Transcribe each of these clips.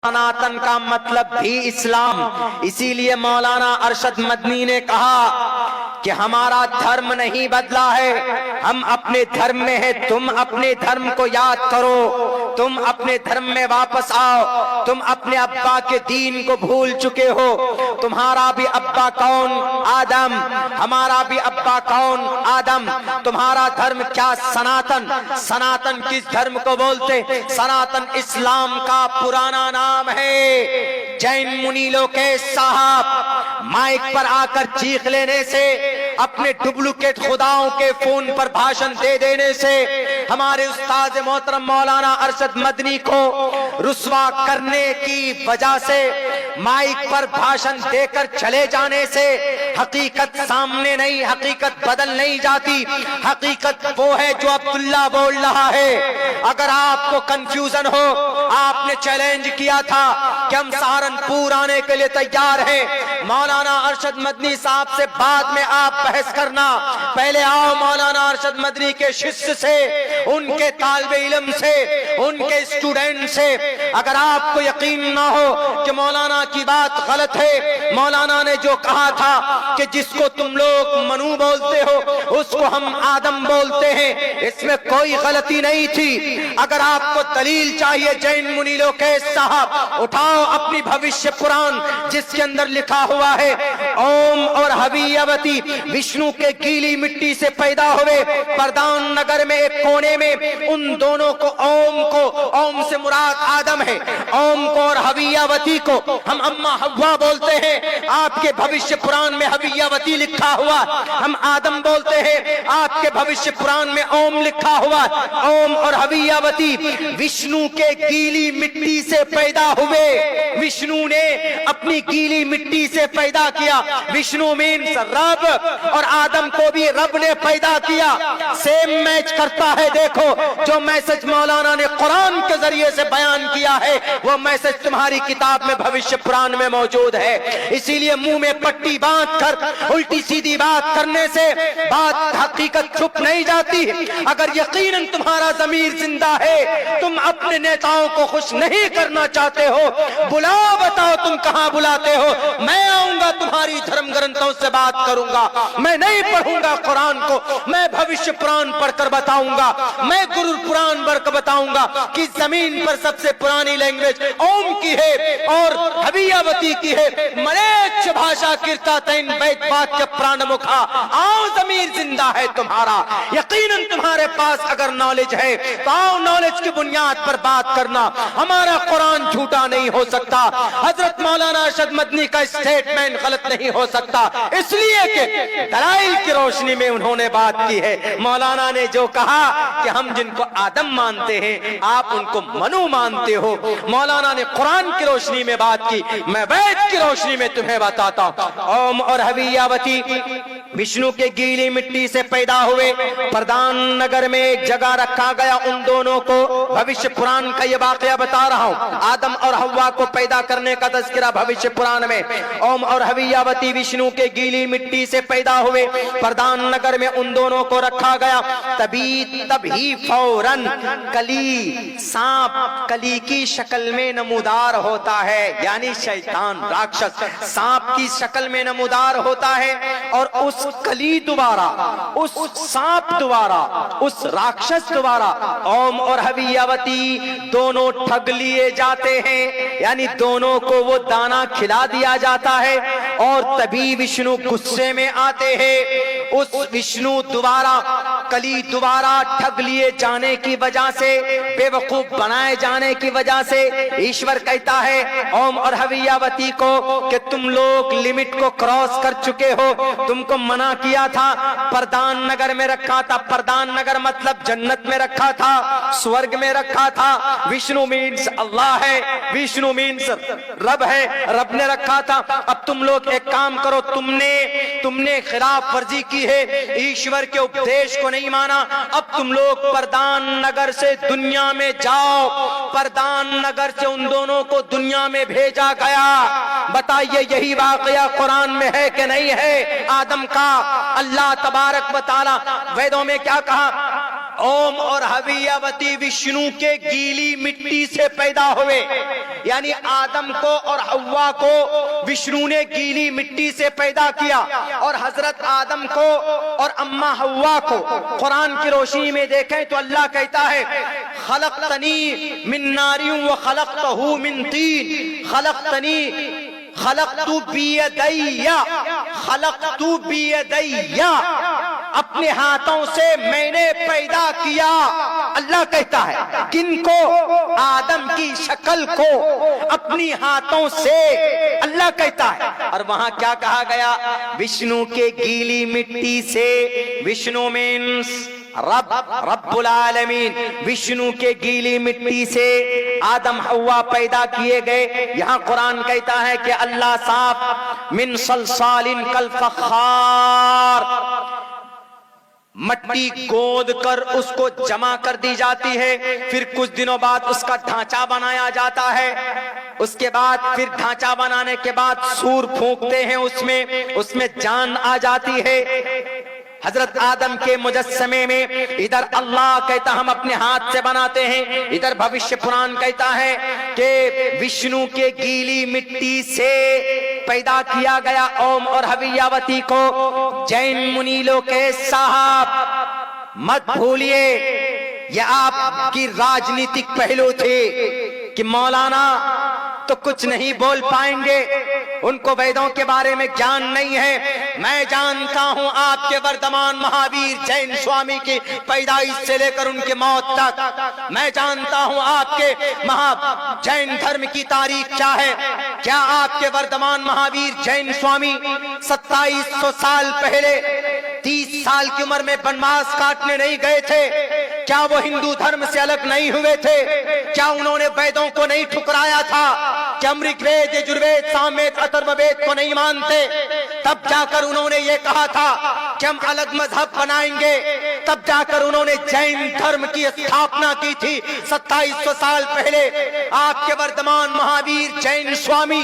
सनातन का मतलब भी इस्लाम। इसीलिए मौलाना अरशद मदनी ने कहा कि हमारा धर्म नहीं बदला है, हम अपने धर्म में है। तुम अपने धर्म को याद करो, तुम अपने धर्म में वापस आओ। तुम अपने अब्बा के दीन को भूल चुके हो। तुम्हारा भी अब्बा कौन? आदम। हमारा भी अब्बा कौन? आदम। तुम्हारा धर्म क्या? सनातन। सनातन किस धर्म को बोलते? सनातन इस्लाम का पुराना नाम है। जैन मुनि लोकेश साहब माइक पर आकर चीख लेने से, अपने डुप्लीकेट खुदाओं के फोन पर भाषण दे देने से, हमारे उस्ताद मोहतरम मौलाना अरशद मदनी को रुस्वा करने की वजह से, माइक पर भाषण देकर चले जाने से हकीकत सामने नहीं, हकीकत बदल नहीं जाती। हकीकत वो है जो अब्दुल्ला बोल रहा है। अगर आपको कंफ्यूजन हो, आपने चैलेंज किया था कि हम सहारनपुर आने के लिए तैयार हैं। मौलाना अरशद मदनी साहब से बाद में आप बहस करना, पहले आओ मौलाना अरशद मदनी के शिष्य से, उनके तालिबे इल्म से, उनके स्टूडेंट से। अगर आपको यकीन ना हो कि मौलाना की बात गलत है, मौलाना ने जो कहा था कि जिसको तुम लोग मनु बोलते हो उसको हम आदम बोलते हैं, इसमें कोई गलती नहीं थी। अगर आपको दलील चाहिए जैन मुनि लोकेश साहब, उठाओ अपनी भविष्य पुराण जिसके अंदर लिखा हुआ है ओम और हवियवती विष्णु के गीली मिट्टी से पैदा हुए। प्रधान नगर में एक कोने में उन दोनों को, ओम से मुराद आदम है, ओम को और हवियावती को हम अम्मा हव्वा बोलते हैं। आपके भविष्य पुराण में हवियावती लिखा हुआ, हम आदम बोलते हैं। आपके भविष्य पुराण में ओम लिखा हुआ। ओम और हवियावती विष्णु के गीली मिट्टी से पैदा हुए। विष्णु ने अपनी गीली मिट्टी से पैदा किया। विष्णु मीन्स रब, और आदम को भी रब ने पैदा किया। सेम मैच करता है। देखो जो मैसेज मौलाना ने कुरान के जरिए से बयान किया है, वो मैसेज तुम्हारी किताब में भविष्य पुराण में मौजूद है। इसीलिए मुंह में पट्टी बांधकर उल्टी सीधी बात करने से बात हकीकत छुप नहीं जाती। अगर यकीनन तुम्हारा ज़मीर जिंदा है, तुम अपने नेताओं को खुश नहीं करना चाहते हो, बुलाओ, बताओ तुम कहां बुलाते हो। मैं आऊंगा, तुम्हारी धर्म ग्रंथों से बात करूंगा। मैं नहीं पढ़ूंगा कुरान को, मैं भविष्य पुराण पढ़कर बताऊंगा। मैं गुरु पुराण पढ़कर बताऊंगा कि जमीन पर सबसे पुरानी लैंग्वेज ओम की है और हवियावती की है। मलेच्छ भाषा किरता तैन बैत बात के प्राण मुखा। आओ, जमीर जिंदा है तुम्हारा। यकीनन तुम्हारे पास अगर नॉलेज है तो आओ, नॉलेज की बुनियाद पर बात करना। हमारा कुरान झूठा नहीं हो सकता। हजरत मौलाना अरशद मदनी का स्टेटमेंट गलत नहीं हो सकता, इसलिए कि दलाइल की रोशनी में उन्होंने बात की है। मौलाना ने जो कहा कि हम जिनको आदम मानते हैं आप उनको मनु मानते हो, मौलाना ने कुरान की रोशनी में बात की, मैं वेद की रोशनी में तुम्हें बताता हूं। ओम और हवियावती विष्णु के गीली मिट्टी से पैदा हुए। प्रधान नगर में एक जगह रखा गया उन दोनों को। भविष्य पुराण का ये वाकया बता रहा हूं। आदम और हव्वा को पैदा करने का तज़किरा भविष्य पुराण में। ओम और हवियावती विष्णु के गीली मिट्टी से पैदा हुए। प्रधान नगर में उन दोनों को रखा गया। तभी फौरन कली, सांप कली की शक्ल में नमूदार होता है, यानी शैतान राक्षस सांप की शक्ल में नमूदार होता है। और उस कली द्वारा, उस सांप द्वारा, उस राक्षस द्वारा ओम और हवियावती दोनों ठग लिए जाते हैं, यानी दोनों को वो दाना खिला दिया जाता है। और तभी विष्णु गुस्से में आते हैं। उस विष्णु द्वारा, कली द्वारा ठग लिए जाने की वजह से, बेवकूफ बनाए जाने की वजह से ईश्वर कहता है ओम और हवियावती को कि तुम लोग लिमिट को क्रॉस कर चुके हो। तुमको मना किया था, प्रधान नगर में रखा था। प्रधान नगर मतलब जन्नत में रखा था, स्वर्ग में रखा था। विष्णु मीन्स अल्लाह है, विष्णु मीन्स रब है, रब ने रखा था। अब तुम लोग एक काम करो, तुमने खिलाफ वर्जी की है, ईश्वर के उपदेश को नहीं माना। अब तुम लोग प्रधान नगर से दुनिया में जाओ। प्रधान नगर से उन दोनों को दुनिया में भेजा गया। बताइए यही वाकया कुरान में है कि नहीं है? आदम का अल्लाह तबारक व तआला वेदों में क्या कहा? ओम और हवियावती विष्णु के गीली मिट्टी से पैदा हुए। यानी आदम को और हव्वा को विष्णु ने गीली मिट्टी से पैदा किया, और हजरत आदम को और अम्मा हव्वा को कुरान की रोशनी में देखें तो अल्लाह कहता है खलक़तनी मिन नारिन व खलक़तहू मिन तीन, खलक़तू बियदैया, अपने हाथों से मैंने पैदा किया। अल्लाह कहता है किनको? आदम की शक्ल को अपनी हाथों से, अल्लाह कहता है। और वहां क्या कहा गया? विष्णु के गीली मिट्टी से। विष्णु मीन्स रब्बुल आलमीन, विष्णु के गीली मिट्टी से आदम हव्वा पैदा किए गए। यहाँ कुरान कहता है कि अल्लाह साफ मिन सलसालिन कल फख्खार, मट्टी गोद कर उसको जमा कर दी जाती है, फिर कुछ दिनों बाद उसका ढांचा बनाया जाता है। उसके बाद फिर ढांचा बनाने के बाद सूर फूंकते हैं, उसमें जान आ जाती है। हजरत आदम के मुजस्समे में इधर अल्लाह कहता हम अपने हाथ से बनाते हैं, इधर भविष्य पुराण कहता है कि विष्णु के गीली मिट्टी से पैदा किया गया ओम और हवियावती को। जैन मुनीलों के साहब मत भूलिए, यह आपकी राजनीतिक पहलू थे कि मौलाना तो कुछ नहीं बोल पाएंगे, उनको वेदों के बारे में ज्ञान नहीं है। मैं जानता हूं आपके वर्तमान महावीर जैन स्वामी की पैदाइश से लेकर उनके मौत तक। मैं जानता हूं आपके महा जैन धर्म की तारीख क्या है। क्या आपके वर्तमान महावीर जैन स्वामी 2700 साल पहले 30 साल की उम्र में वनवास काटने नहीं गए थे? क्या वो हिंदू धर्म से अलग नहीं हुए थे? क्या उन्होंने वेदों को नहीं ठुकराया था? क्या ऋग्वेद, यजुर्वेद, सामवेद, अथर्ववेद को नहीं मानते? तब जाकर उन्होंने ये कहा था कि हम अलग मजहब बनाएंगे। तब जाकर उन्होंने जैन धर्म की स्थापना की थी 2700 साल पहले। आपके वर्तमान महावीर जैन स्वामी,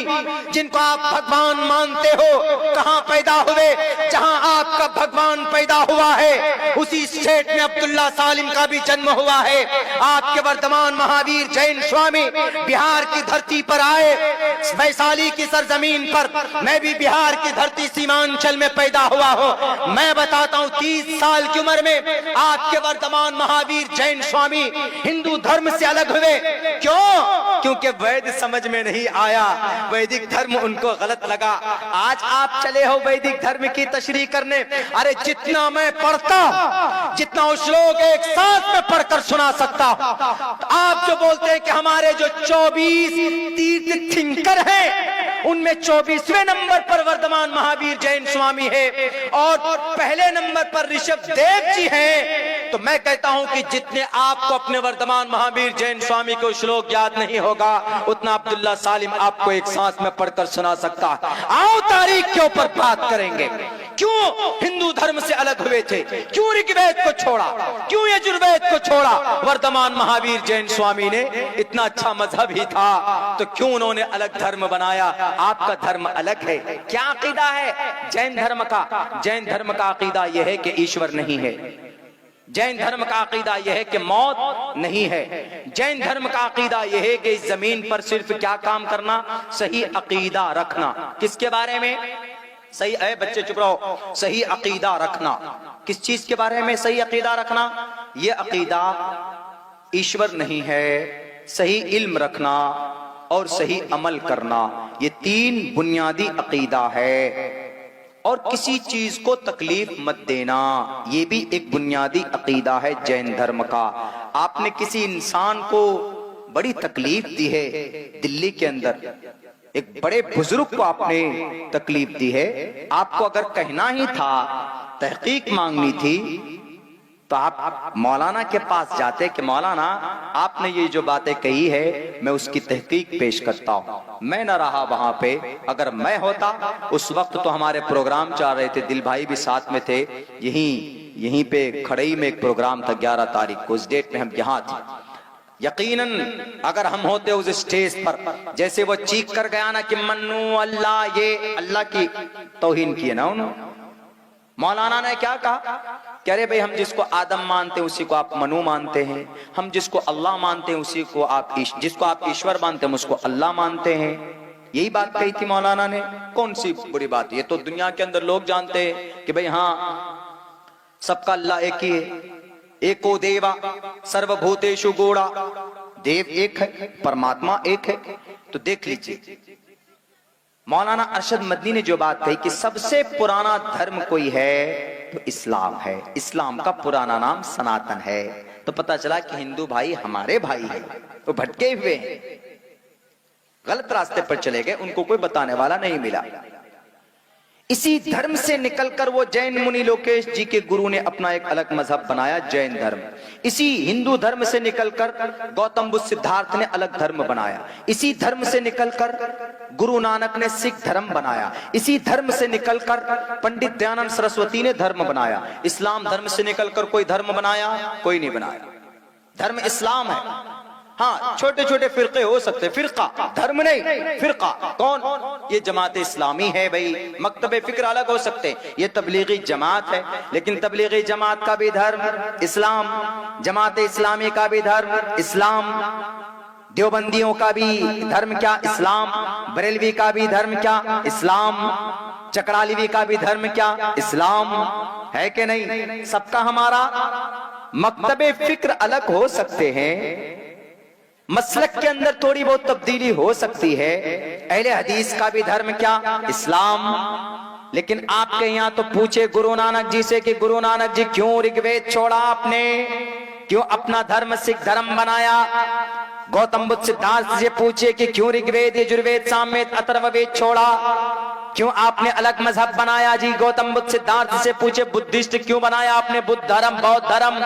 जिनको आप भगवान मानते हो, कहां पैदा हुए? जहां आपका भगवान पैदा हुआ है उसी स्टेट में अब्दुल्ला सालिम का भी जन्म हुआ है। आपके वर्तमान महावीर जैन स्वामी बिहार की धरती पर आए, वैशाली की सरजमीन पर। मैं भी बिहार की धरती सीमांचल में पैदा हुआ हूँ। मैं बताता हूँ 30 साल की उम्र में आपके वर्तमान महावीर जैन स्वामी हिंदू धर्म से अलग हुए। क्यों? क्योंकि वैद समझ में नहीं आया, वैदिक धर्म उनको गलत लगा। आज आप चले हो वैदिक धर्म की तशरीह करने। अरे जितना मैं पढ़ता, जितना श्लोक एक साथ में पढ़कर सुना सकता हूं। आप जो बोलते हैं कि हमारे जो 24 तीर्थ थिंकर हैं, उनमें 24वें नंबर पर वर्तमान महावीर जैन स्वामी है और पहले नंबर पर ऋषभ देव जी हैं। तो मैं कहता हूं कि जितने आपको अपने वर्तमान महावीर जैन स्वामी को श्लोक याद नहीं होगा, उतना अब्दुल्ला सालिम आपको एक सांस में पढ़कर सुना सकता है। आओ तारीख के ऊपर बात करेंगे। क्यों हिंदू धर्म से अलग हुए थे? क्यों ऋग्वेद को छोड़ा? क्यों यजुर्वेद को छोड़ा? वर्तमान महावीर जैन स्वामी ने इतना अच्छा मजहब ही था तो क्यों उन्होंने अलग धर्म बनाया? आपका धर्म अलग है। क्या अकीदा है जैन धर्म का? जैन धर्म का अकीदा यह है कि ईश्वर नहीं है। जैन धर्म का अकीदा यह है कि मौत नहीं है। जैन धर्म का अकीदा यह है कि इस जमीन पर सिर्फ क्या काम करना? सही अकीदा रखना। किसके बारे में? सही है बच्चे चुप रहो। सही अकीदा रखना। किस चीज के बारे में सही अकीदा रखना? ये अकीदा ईश्वर नहीं है, सही इल्म रखना और सही अमल करना, ये 3 बुनियादी अकीदा है। और किसी चीज को तकलीफ मत देना, ये भी एक बुनियादी अकीदा है जैन धर्म का। आपने किसी इंसान को बड़ी तकलीफ दी है, दिल्ली के अंदर एक बड़े बुजुर्ग को आपने तकलीफ दी है, आपको अगर कहना ही था, तहकीक मांगनी थी, तो आप मौलाना के पास जाते कि मौलाना आपने ये जो बातें कही है मैं उसकी तहकीक पेश करता हूँ। मैं न रहा वहां पे, अगर मैं होता उस वक्त तो हमारे प्रोग्राम चल रहे थे, दिल भाई भी साथ में थे। यहीं पे खड़ई में एक प्रोग्राम था 11 तारीख को, उस डेट में हम यहाँ थे। यकीनन अगर हम होते उस स्टेज पर, जैसे वो चीख कर गया ना कि मन्नू अल्लाह, ये अल्लाह की तौहीन की है ना उन्होंने, मौलाना ने क्या कहा कि अरे भाई हम जिसको आदम मानते हैं उसी को आप मनु मानते हैं, हम जिसको अल्लाह मानते हैं उसी को आप जिसको आप ईश्वर मानते हैं उसको अल्लाह मानते हैं। यही बात कही थी मौलाना ने। कौन सी बुरी बात, ये तो दुनिया के अंदर लोग जानते हैं कि भाई हाँ सबका अल्लाह एक ही है, एको देवा सर्वभूतेषु गौड़ा, देव एक है, परमात्मा एक है। तो देख लीजिए मौलाना अरशद मदनी ने जो बात कही कि सबसे पुराना धर्म कोई है तो इस्लाम है, इस्लाम का पुराना नाम सनातन है। तो पता चला कि हिंदू भाई हमारे भाई हैं, वो भटके हुए हैं, गलत रास्ते पर चले गए, उनको कोई बताने वाला नहीं मिला। इसी धर्म से निकलकर वो जैन मुनि लोकेश जी के गुरु ने अपना एक अलग मजहब बनाया, जैन धर्म। इसी हिंदू धर्म से निकलकर गौतम बुद्ध सिद्धार्थ ने अलग धर्म बनाया। इसी धर्म से निकलकर गुरु नानक ने सिख धर्म बनाया। इसी धर्म से निकलकर पंडित दयानंद सरस्वती ने धर्म बनाया। इस्लाम धर्म से निकलकर कोई धर्म बनाया? कोई नहीं बनाया। धर्म इस्लाम है। हाँ, छोटे छोटे फिरके हो सकते, फिरका धर्म नहीं, फिरका कौन? ये जमात इस्लामी है भाई। मकतबे फिक्र अलग हो सकते, ये तबलीगी जमात है, लेकिन तबलीगी जमात का भी धर्म इस्लाम, जमात इस्लामी का भी धर्म इस्लाम, देवबंदियों का भी धर्म क्या? इस्लाम। बरेलवी का भी धर्म क्या? इस्लाम। चकरालीवी का भी धर्म क्या? इस्लाम। है कि नहीं? सबका हमारा मकतबे फिक्र अलग हो सकते हैं, मसलक के अंदर थोड़ी बहुत तब्दीली हो सकती है। अहले हदीस का भी धर्म क्या? इस्लाम। लेकिन आपके यहाँ तो पूछे गुरु नानक जी से कि गुरु नानक जी क्यों ऋग्वेद छोड़ा आपने, क्यों अपना धर्म सिख धर्म बनाया? गौतम बुद्ध सिद्धार्थ से पूछे कि क्यों ऋग्वेद यजुर्वेद सामवेद अथर्ववेद छोड़ा, क्यों आपने अलग मजहब बनाया? जी गौतम बुद्ध सिद्धार्थ से पूछे बुद्धिस्ट क्यों बनाया आपने बुद्ध धर्म, बौद्ध धर्म?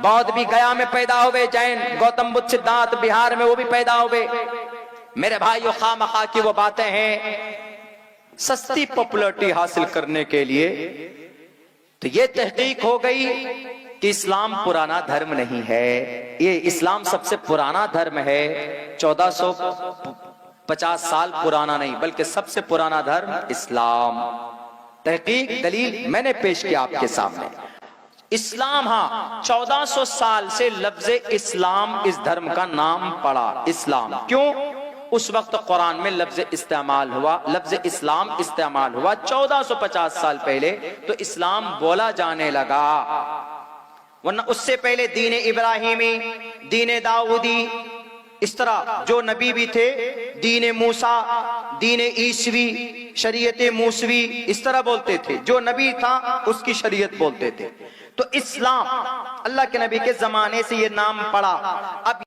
बौद्ध भी गया में पैदा हुए, जैन गौतम बुद्ध सिद्धार्थ बिहार में वो भी पैदा हुए। मेरे भाइयों, खामखा की वो बातें हैं सस्ती पॉपुलैरिटी हासिल करने के लिए। तो ये तहकीक हो गई कि इस्लाम पुराना धर्म नहीं है। ये इस्लाम सबसे पुराना धर्म है, 1450 साल पुराना नहीं, बल्कि सबसे पुराना धर्म इस्लाम। तहकीक दलील मैंने पेश किया आपके सामने। इस्लाम, हाँ 1400 साल से लफ्ज इस्लाम इस धर्म का नाम पड़ा, इस्लाम। क्यों? उस वक्त कुरान में लफ्ज इस्तेमाल हुआ, लफ्ज इस्लाम इस्तेमाल हुआ 1450 साल पहले, तो इस्लाम बोला जाने लगा। वरना उससे पहले दीन इब्राहिमी, दीन दाऊदी, इस तरह जो नबी भी थे, दीन मूसा, दीन ईसवी, शरीयत मूसवी, इस तरह बोलते थे। जो नबी था उसकी शरीयत बोलते थे। तो इस्लाम अल्लाह के नबी के जमाने से ये नाम पड़ा। अब